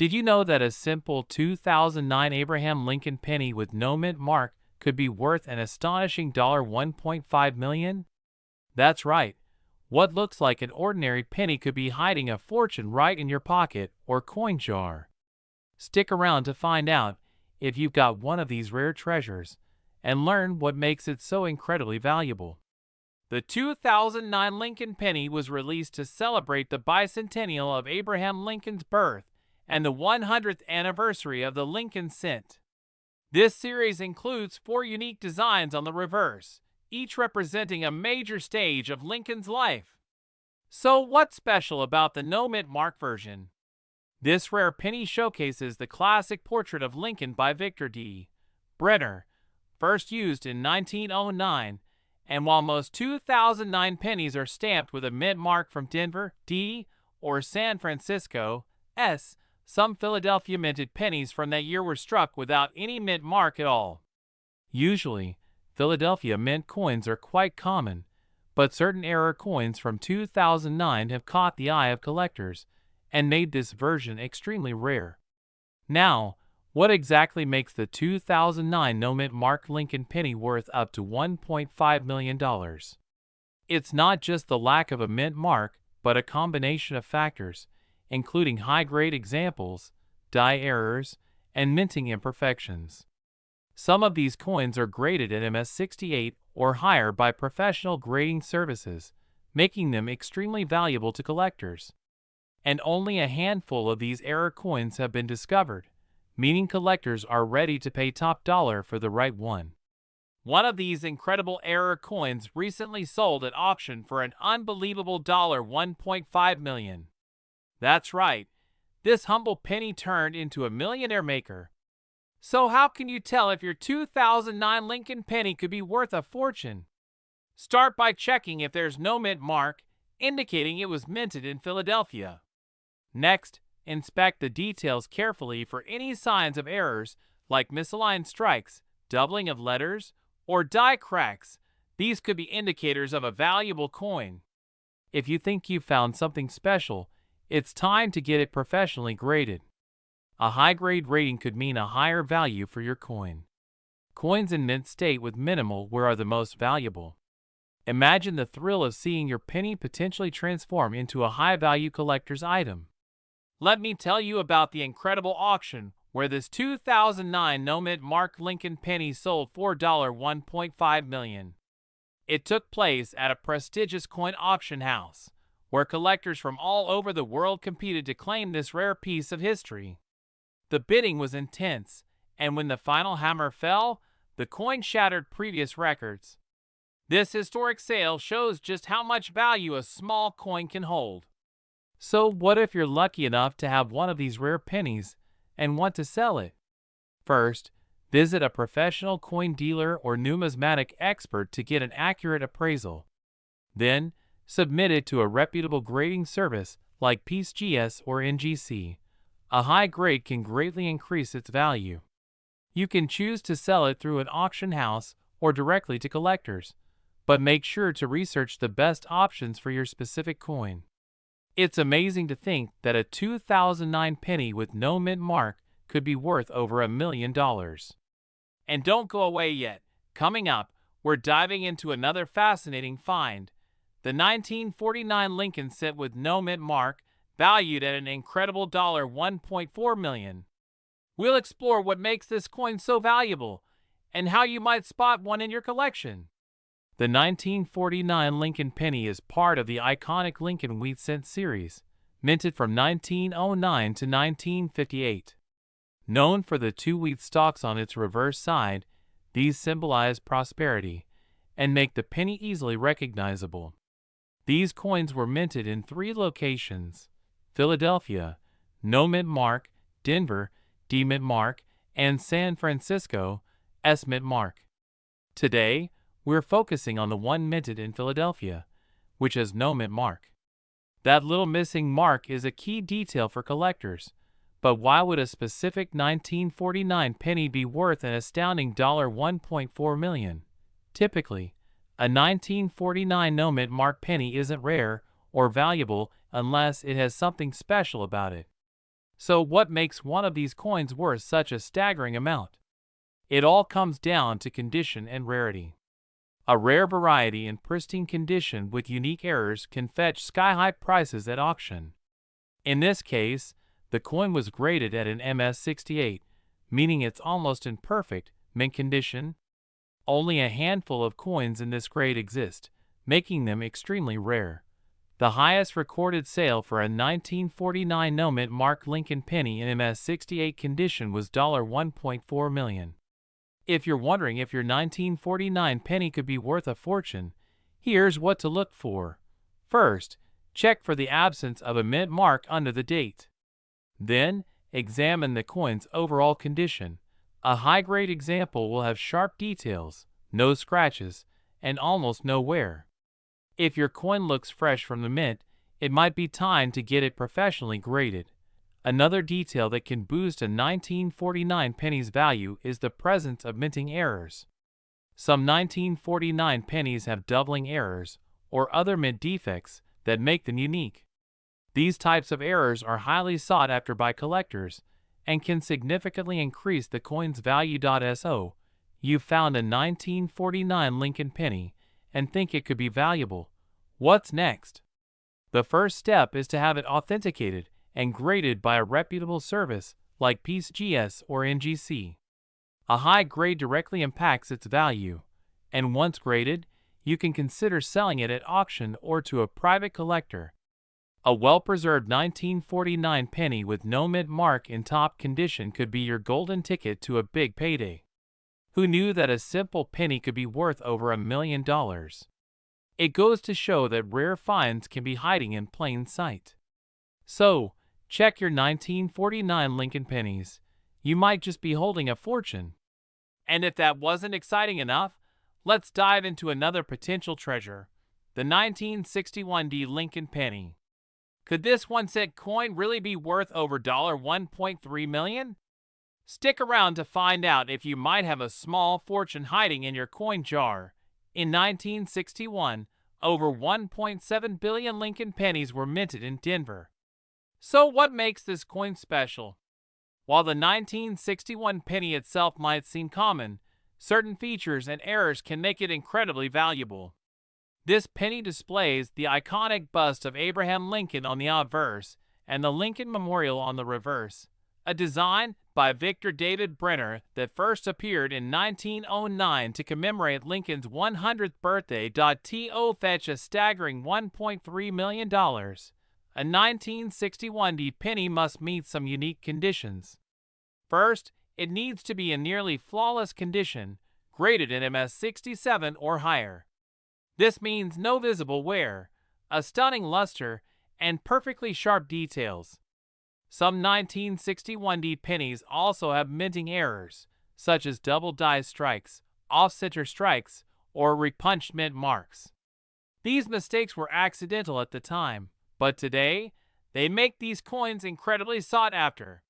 Did you know that a simple 2009 Abraham Lincoln penny with no mint mark could be worth an astonishing $1.5 million? That's right. What looks like an ordinary penny could be hiding a fortune right in your pocket or coin jar. Stick around to find out if you've got one of these rare treasures and learn what makes it so incredibly valuable. The 2009 Lincoln penny was released to celebrate the bicentennial of Abraham Lincoln's birth and the 100th anniversary of the Lincoln cent. This series includes 4 unique designs on the reverse, each representing a major stage of Lincoln's life. So what's special about the no-mint mark version? This rare penny showcases the classic portrait of Lincoln by Victor D. Brenner, first used in 1909, and while most 2009 pennies are stamped with a mint mark from Denver, D, or San Francisco, S, some Philadelphia minted pennies from that year were struck without any mint mark at all. Usually, Philadelphia mint coins are quite common, but certain error coins from 2009 have caught the eye of collectors and made this version extremely rare. Now, what exactly makes the 2009 no-mint mark Lincoln penny worth up to $1.5 million? It's not just the lack of a mint mark, but a combination of factors, including high-grade examples, die errors, and minting imperfections. Some of these coins are graded at MS68 or higher by professional grading services, making them extremely valuable to collectors. And only a handful of these error coins have been discovered, meaning collectors are ready to pay top dollar for the right one. One of these incredible error coins recently sold at auction for an unbelievable $1.5 million. That's right, this humble penny turned into a millionaire maker. So how can you tell if your 2009 Lincoln penny could be worth a fortune? Start by checking if there's no mint mark, indicating it was minted in Philadelphia. Next, inspect the details carefully for any signs of errors like misaligned strikes, doubling of letters, or die cracks. These could be indicators of a valuable coin. If you think you've found something special, it's time to get it professionally graded. A high-grade rating could mean a higher value for your coin. Coins in mint state with minimal wear are the most valuable. Imagine the thrill of seeing your penny potentially transform into a high-value collector's item. Let me tell you about the incredible auction where this 2009 no-mint mark Lincoln penny sold for $1.5 million. It took place at a prestigious coin auction house, where collectors from all over the world competed to claim this rare piece of history. The bidding was intense, and when the final hammer fell, the coin shattered previous records. This historic sale shows just how much value a small coin can hold. So what if you're lucky enough to have one of these rare pennies and want to sell it? First, visit a professional coin dealer or numismatic expert to get an accurate appraisal. Then, submit it to a reputable grading service like PCGS or NGC. A high grade can greatly increase its value. You can choose to sell it through an auction house or directly to collectors, but make sure to research the best options for your specific coin. It's amazing to think that a 2009 penny with no mint mark could be worth over $1 million. And don't go away yet. Coming up, we're diving into another fascinating find, the 1949 Lincoln cent with no mint mark, valued at an incredible $1.4 million. We'll explore what makes this coin so valuable and how you might spot one in your collection. The 1949 Lincoln penny is part of the iconic Lincoln wheat cent series, minted from 1909 to 1958. Known for the 2 wheat stalks on its reverse side, these symbolize prosperity and make the penny easily recognizable. These coins were minted in 3 locations: Philadelphia, no mint mark; Denver, D mint mark; and San Francisco, S mint mark. Today, we're focusing on the one minted in Philadelphia, which has no mint mark. That little missing mark is a key detail for collectors, but why would a specific 1949 penny be worth an astounding $1.4 million? Typically, a 1949 no mint mark penny isn't rare or valuable unless it has something special about it. So what makes one of these coins worth such a staggering amount? It all comes down to condition and rarity. A rare variety in pristine condition with unique errors can fetch sky-high prices at auction. In this case, the coin was graded at an MS68, meaning it's almost in perfect mint condition. Only a handful of coins in this grade exist, making them extremely rare. The highest recorded sale for a 1949 no-mint mark Lincoln penny in MS68 condition was $1.4 million. If you're wondering if your 1949 penny could be worth a fortune, here's what to look for. First, check for the absence of a mint mark under the date. Then, examine the coin's overall condition. A high-grade example will have sharp details, no scratches, and almost no wear. If your coin looks fresh from the mint, it might be time to get it professionally graded. Another detail that can boost a 1949 penny's value is the presence of minting errors. Some 1949 pennies have doubling errors or other mint defects that make them unique. These types of errors are highly sought after by collectors and can significantly increase the coin's value. So, you've found a 1949 Lincoln penny and think it could be valuable. What's next? The first step is to have it authenticated and graded by a reputable service like PCGS or NGC. A high grade directly impacts its value, and once graded, you can consider selling it at auction or to a private collector. A well-preserved 1949 penny with no mint mark in top condition could be your golden ticket to a big payday. Who knew that a simple penny could be worth over $1 million? It goes to show that rare finds can be hiding in plain sight. So, check your 1949 Lincoln pennies. You might just be holding a fortune. And if that wasn't exciting enough, let's dive into another potential treasure, the 1961 Lincoln penny. Could this 1-cent coin really be worth over $1.3 million? Stick around to find out if you might have a small fortune hiding in your coin jar. In 1961, over 1.7 billion Lincoln pennies were minted in Denver. So what makes this coin special? While the 1961 penny itself might seem common, certain features and errors can make it incredibly valuable. This penny displays the iconic bust of Abraham Lincoln on the obverse and the Lincoln Memorial on the reverse, a design by Victor David Brenner that first appeared in 1909 to commemorate Lincoln's 100th birthday. To fetch a staggering $1.3 million. A 1961 penny must meet some unique conditions. First, it needs to be in nearly flawless condition, graded in MS67 or higher. This means no visible wear, a stunning luster, and perfectly sharp details. Some 1961 pennies also have minting errors, such as double die strikes, off-center strikes, or repunched mint marks. These mistakes were accidental at the time, but today, they make these coins incredibly sought after.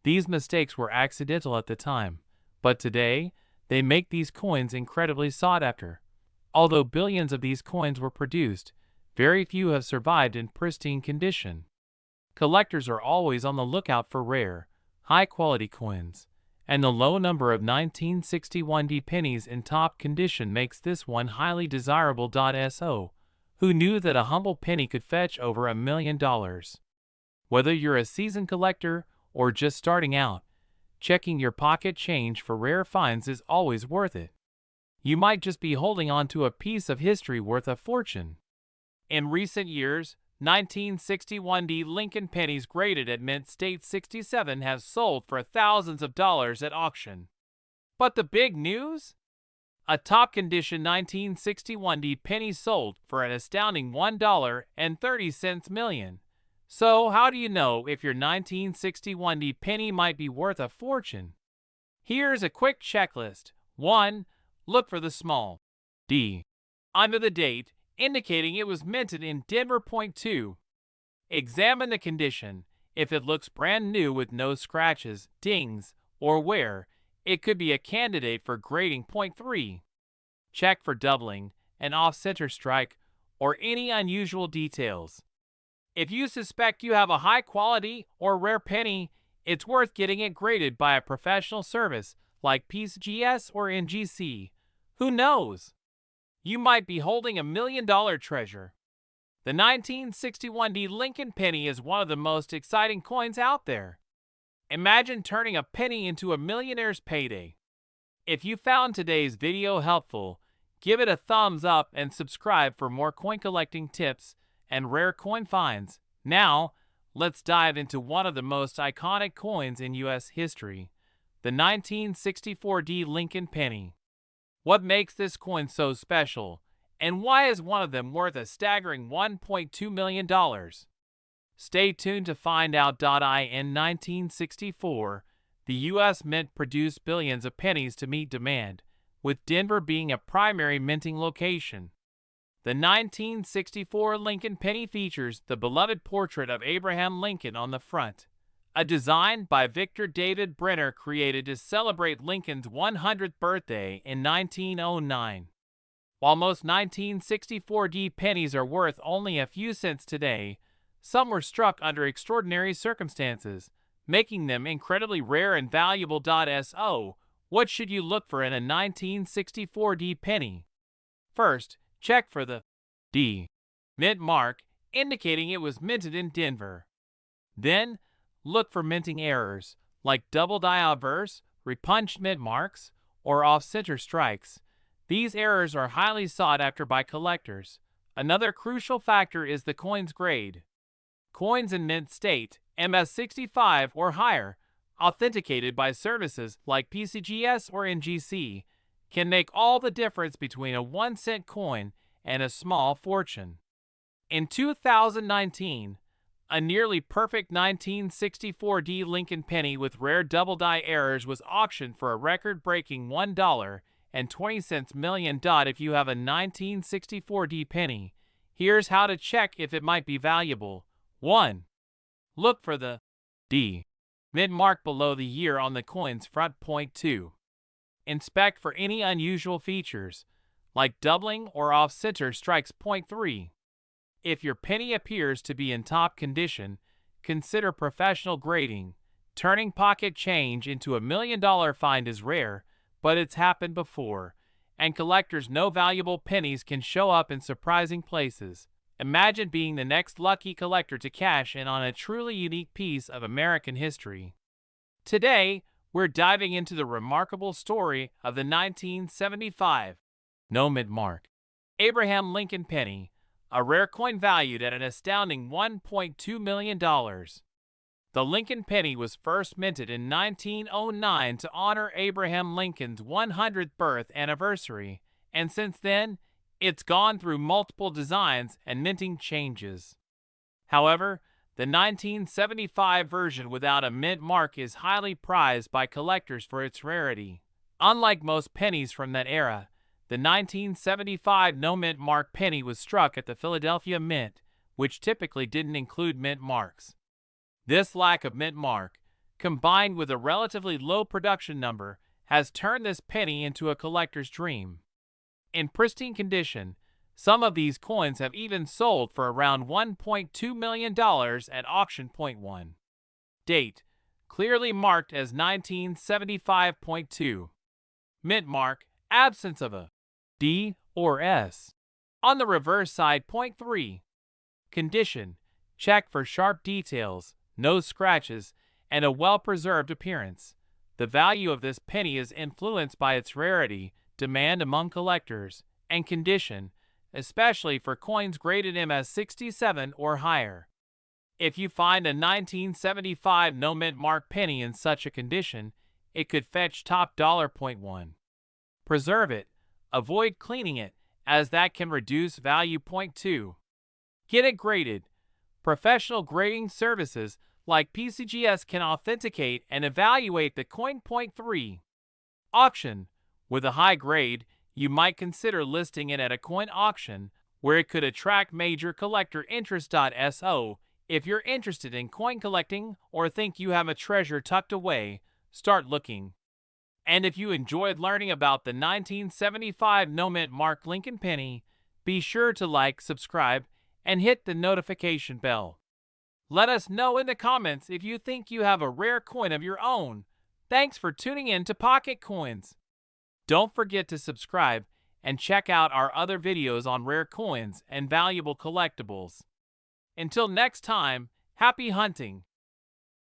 These mistakes were accidental at the time, but today, they make these coins incredibly sought after. Although billions of these coins were produced, very few have survived in pristine condition. Collectors are always on the lookout for rare, high-quality coins, and the low number of 1961 pennies in top condition makes this one highly desirable. So, who knew that a humble penny could fetch over $1 million? Whether you're a seasoned collector or just starting out, checking your pocket change for rare finds is always worth it. You might just be holding on to a piece of history worth a fortune. In recent years, 1961 Lincoln pennies graded at Mint State 67 have sold for thousands of dollars at auction. But the big news? A top-condition 1961 penny sold for an astounding $1.30 million. So how do you know if your 1961 penny might be worth a fortune? Here's a quick checklist. 1. Look for the small d under the date, indicating it was minted in Denver. 2. Examine the condition. If it looks brand new with no scratches, dings, or wear, it could be a candidate for grading. 3. Check for doubling, an off-center strike, or any unusual details. If you suspect you have a high quality or rare penny, it's worth getting it graded by a professional service like PCGS or NGC. Who knows? You might be holding $1 million treasure. The 1961D Lincoln penny is one of the most exciting coins out there. Imagine turning a penny into a millionaire's payday. If you found today's video helpful, give it a thumbs up and subscribe for more coin collecting tips and rare coin finds. Now, let's dive into one of the most iconic coins in U.S. history, the 1964D Lincoln penny. What makes this coin so special, and why is one of them worth a staggering $1.2 million? Stay tuned to find out. In 1964, the U.S. Mint produced billions of pennies to meet demand, with Denver being a primary minting location. The 1964 Lincoln penny features the beloved portrait of Abraham Lincoln on the front, a design by Victor David Brenner created to celebrate Lincoln's 100th birthday in 1909. While most 1964D pennies are worth only a few cents today, some were struck under extraordinary circumstances, making them incredibly rare and valuable. So, what should you look for in a 1964D penny? First, check for the D mint mark, indicating it was minted in Denver. Then, look for minting errors, like double die obverse, repunched mint marks, or off-center strikes. These errors are highly sought after by collectors. Another crucial factor is the coin's grade. Coins in mint state, MS65 or higher, authenticated by services like PCGS or NGC, can make all the difference between a 1-cent coin and a small fortune. In 2019, a nearly perfect 1964D Lincoln penny with rare double die errors was auctioned for a record-breaking $1.20 million. If you have a 1964D penny, here's how to check if it might be valuable. 1. Look for the D mint mark below the year on the coin's front. 2. Inspect for any unusual features, like doubling or off-center strikes. 3. If your penny appears to be in top condition, consider professional grading. Turning pocket change into $1 million find is rare, but it's happened before, and collectors know valuable pennies can show up in surprising places. Imagine being the next lucky collector to cash in on a truly unique piece of American history. Today, we're diving into the remarkable story of the 1975 no mint mark Abraham Lincoln penny, a rare coin valued at an astounding $1.2 million. The Lincoln penny was first minted in 1909 to honor Abraham Lincoln's 100th birth anniversary, and since then, it's gone through multiple designs and minting changes. However, the 1975 version without a mint mark is highly prized by collectors for its rarity. Unlike most pennies from that era, the 1975 no mint mark penny was struck at the Philadelphia Mint, which typically didn't include mint marks. This lack of mint mark, combined with a relatively low production number, has turned this penny into a collector's dream. In pristine condition, some of these coins have even sold for around $1.2 million at auction. 1. Date: clearly marked as 1975.2. Mint mark: absence of a D or S on the reverse side. 3. Condition: check for sharp details, no scratches, and a well-preserved appearance. The value of this penny is influenced by its rarity, demand among collectors, and condition, especially for coins graded MS67 or higher. If you find a 1975 no mint mark penny in such a condition, it could fetch top dollar. 1. Preserve it. Avoid cleaning it, as that can reduce value. 2. Get it graded. Professional grading services like PCGS can authenticate and evaluate the coin. 3. Auction. With a high grade, you might consider listing it at a coin auction, where it could attract major collector interest. So, if you're interested in coin collecting or think you have a treasure tucked away, start looking. And if you enjoyed learning about the 1975 no mint mark Lincoln penny, be sure to like, subscribe, and hit the notification bell. Let us know in the comments if you think you have a rare coin of your own. Thanks for tuning in to Pocket Coins. Don't forget to subscribe and check out our other videos on rare coins and valuable collectibles. Until next time, happy hunting!